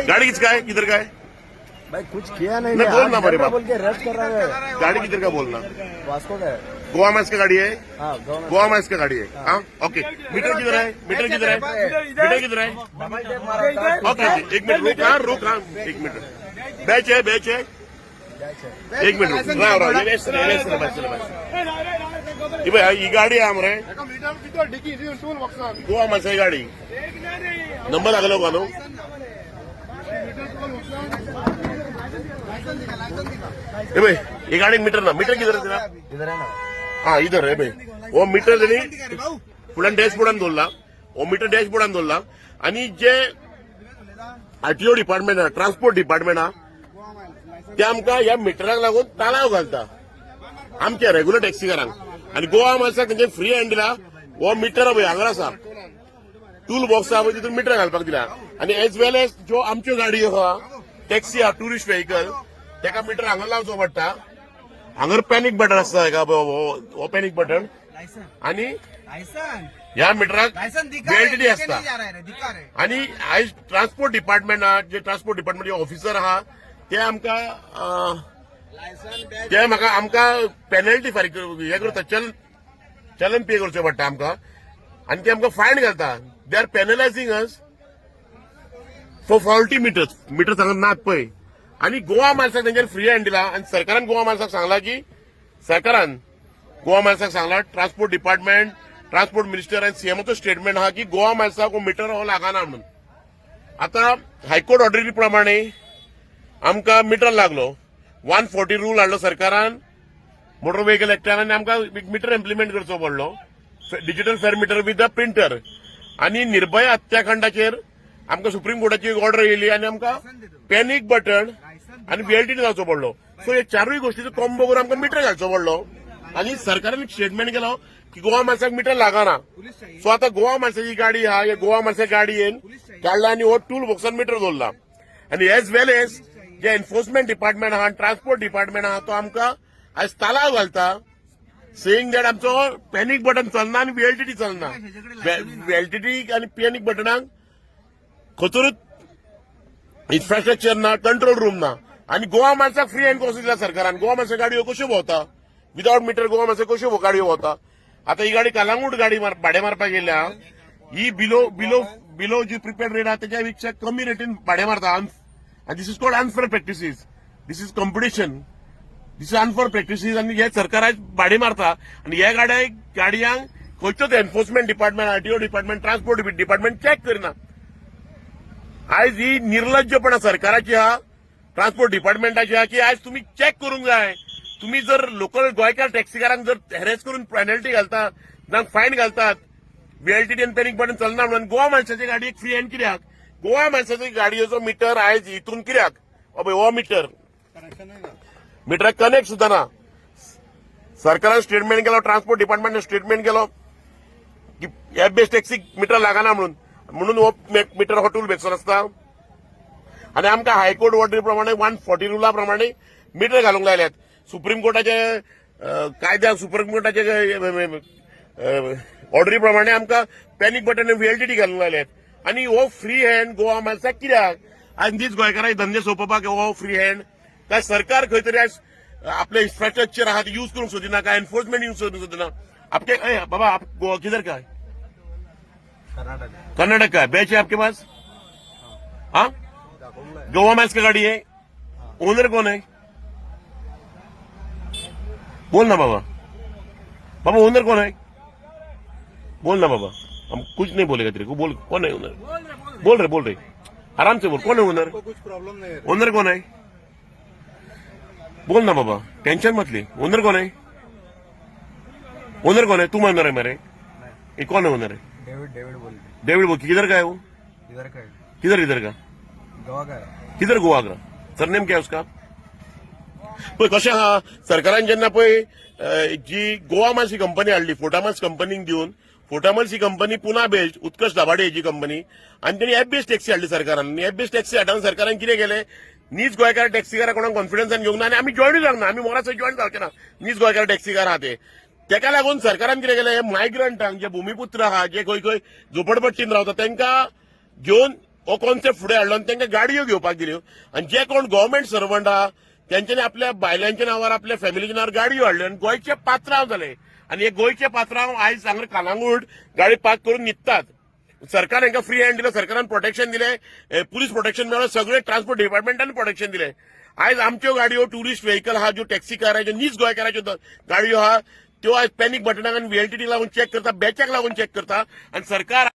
गाड़ी किसका है, किधर का है? भाई कुछ किया नहीं मैं बोल ना मेरे बाप। बोल के रेस्ट कर रहा है। गाड़ी किधर का बोलना? वास्को का है। गोवा मैच का गाड़ी है। हाँ, गोवा मैच का गाड़ी है। हाँ ओके। मीटर किधर है? मीटर किधर है? मीटर किधर है? ओके एक मिनट रुक हाँ एक मिनट। बैच है बैच है। एक मिनट ही गाडी आहे मरे गोवा माणसा गाडी नंबर लागलो का नो भाई ये गाड़ी मीटर ना मीटर किधर इधर है ना। हाँ इधर है भाई वो मीटर त्यांनी फुलान डॅशबोर्डान दवरला वो मीटर डॅशबोर्डान दवरला आणि जे आरटीओ डिपार्टमेंट हा ट्रान्सपोर्ट डिपार्टमेंट हा ते आमकां ह्या मिटराक लागून ताळाव घालता आमच्या रेग्युलर टॅक्सीकारांक आणि गोवा माणसाक तेंचे फ्री हँड दिला हो मीटर पळय हांगर आसा टूल बॉक्स आहा पळय तितून मीटर घालपाक दिला आणि एज वेल एज ज्यो आमच्यो गाडयो आहा टॅक्सी आहा टुरिस्ट व्हेकल तेका मीटर हांगर लावचो पडटा हांगर पॅनिक बटन आसता हेका हो पॅनिक बटन आणि ह्या मिटराक व्हीएलटीडी आसता आणि आयज ट्रान्सपोर्ट डिपार्टमेंट जे ट्रान्सपोर्ट डिपार्टमेंट ऑफिसर आहा ते आमकां ते म्हाका आमकां पेनल्टी फारीक हे करता चलन पे करचें पडटा आमकां आनी ते आमकां फायन घालता they are penalising us for faulty meter सांगत नात पळय आणि गोवा माणसाक तेंचेर फ्री हँड दिला आणि सरकारान गोवा माणसाक सांगला की सरकारान गोवा माणसाक सांगला ट्रान्सपोर्ट डिपार्टमेंट ट्रान्सपोर्ट मिनिस्टर आणि सीएमओचो स्टेटमेंट आहा की गोवा माणसाक हो मीटर हो लागना म्हणून आता हायकोर्ट ऑर्डरी प्रमाणे आमकां मीटर लागलो 140 रूल हाडलो सरकारान मोटर व्हेकल एक्टान आनी आमकां मीटर इम्प्लिमेंट करचो पडलो digital fare meter with the printer आणि निर्भया हत्याकांडाचेर आमकां सुप्रीम कोर्टाची ऑर्डर येयली आणि आमकां पॅनिक बटन आणि व्हीएलटीडी जावचो पडलो सो हे चारूय गोष्टीचो कॉम्बो करून आमकां मीटर घालचो पडलो आणि सरकारान एक स्टेटमेंट केलो की गोवा माणसाक मीटर लागना सो आता गोवा माणसाची गाडी आहा या गोवा माणसाच्या गाडयेन काडला आणि हो टूल बॉक्सान मीटर दवरला आणि एज वेल एज जे एन्फोर्समेंट डिपार्टमेंट आहा ट्रान्सपोर्ट डिपार्टमेंट आहा तो आमकां आयज तालाव घालता सेईंग दॅट आमचो पॅनिक बटन चलना आणि व्हीएलटीडी चलना व्हीएलटीडी आणि पॅनिक बटनाक खतरूच इन्फ्रास्ट्रक्चर ना कंट्रोल रूम ना आणि गोवा माणसाक फ्री हँड कसो दिला सरकारान गोवा माणसा गाडयो कश्यो भोंवता विदाउट मीटर गोवा माणसा कश्यो गाडयो भोंवता आता ही गाडी कालांगूट गाडी भाडे मारपाक गेल्या ही बिलो जी प्रिपेड रेट आहा तेच्या पेक्षा कमी रेटीन भाडे मारता and this is called unfair practices. This is competition. This is unfair practices आणि हे सरकार आज भाडे मारता आणि ह्या गाडयांक खंयचोच enforcement department RTO department transport department check करना आयज ही निर्लज्जपणा सरकाराची आहा ट्रान्सपोर्ट डिपार्टमेंटाची आहा की आयज तुम्ही चेक करूंक जाय तुम्ही जर लोकल गोंयकार टॅक्सीकारांक जर हॅरेस करून पेनल्टी घालतात तांकां फायन घालतात व्हीएलटीडी आनी पॅनिक बटन चलना म्हणून गोवा माणसाची गाडी एक फ्री हँड कित्याक गोवा माणसाची गाडयेचो मीटर आयज हितून कित्याक हो मिटराक कनेक्ट सुद्धा ना सरकारान स्टेटमेंट केलो ट्रान्सपोर्ट डिपार्टमेंटान स्टेटमेंट केलो की ह्या बेस्ट टॅक्सीक मीटर लागना म्हणून हो मीटर हो टूल बॅक्सर आसता आणि आमकां हायकोर्ट ऑर्डरी प्रमाणे 140 रुला प्रमाणे मीटर घालूंक लायल्यात सुप्रीम कोर्टाचे कायद्याक सुप्रीम कोर्टाचे ऑर्डरी प्रमाणे आमकां पॅनिक बटन व्हीएलटीडी घालूंक लायल्यात आणि हो फ्री हँड गोवा माणसाक कित्याक आनी दीस गोंयकारांक धंदे सोंपोवपाक हो फ्री हँड काय सरकार खंय तरी आपले इन्फ्रास्ट्रक्चर आहा यूज करूंक सोदिना काय एन्फोर्समेंट यूज करूंक सोदिना आपके बाबा आप किधर का कर्नाटक का बैच है आपके पास हाँ गोवा मैच की गाड़ी है ओनर कौन है बोल ना बाबा ओनर कौन है बोल ना बाबा हम कुछ नहीं बोलेगा तेरे को बोल कौन है ओनर बोल रहे आराम से बोल कौन है ओनर कुछ प्रॉब्लम नहीं है ओनर कौन है बोल ना बाबा टेंशन मत ले ओनर कौन है तुम ओनर है मेरे ये कौन है ओनर है डेविड बोल किधर का है वो इधर का है किधर का गोवा का है किधर गोवा का सरनेम क्या है उसका पळय कशें आहा सरकारान जेन्ना पळय जी गोवा मार्स ही कंपनी हाडली फोटामार्स कंपनीक दिवन फोटामार्स ही कंपनी पुना बेस्ड उत्कर्ष दाभाडे हेची कंपनी आणि त्यांनी एफबीएस टॅक्सी हाडली सरकारान आणि एफबीएस टॅक्सी हाडून सरकारान कितें केलें नीज गोंयकार टॅक्सीकारां कोणाक कॉन्फिडन्सान घेवंक ना आनी आमी जॉयनूय जावंक ना आमी मोराचो जॉयन जावचे ना नीज गोंयकार टॅक्सीकार आहा ते तेका लागून सरकारान कितें केलें मायग्रंटांक जे भुमिपुत्र आहा जे खंय झोपडपट्टीन रावता तांकां घेवन हो कॉन्सेप्ट फुडें हाडलो आनी तांकां गाडयो घेवपाक दिल्यो आनी जे कोण गव्हर्मेंट सर्वंट आहा त्यांच्यानी आपल्या बायलांच्या नावार आपल्या फॅमिलीच्या नावार गाडयो हाडल्यो आनी गोंयचे पात्रांव जाले आनी हे गोंयचे पात्रांव आयज हांगा कानांगूट गाडी पार्क करून न्हिदतात. सरकार हांकां फ्री हँड दिलो, सरकारान प्रोटेक्शन दिले, पुलीस प्रोटेक्शन मेळ्ळो, सगळे ट्रान्सपोर्ट डिपार्टमेंटान प्रोटेक्शन दिले. आयज आमच्यो गाडयो टुरिस्ट व्हेकल आहा, ज्यो टॅक्सी कार ज्यो नीज गोंयकाराच्यो गाडयो आहा त्यो आयज पॅनिक बटनाक आनी व्हीएलटीटी लागून चॅक करता, बॅचाक लागून चॅक करता आनी सरकार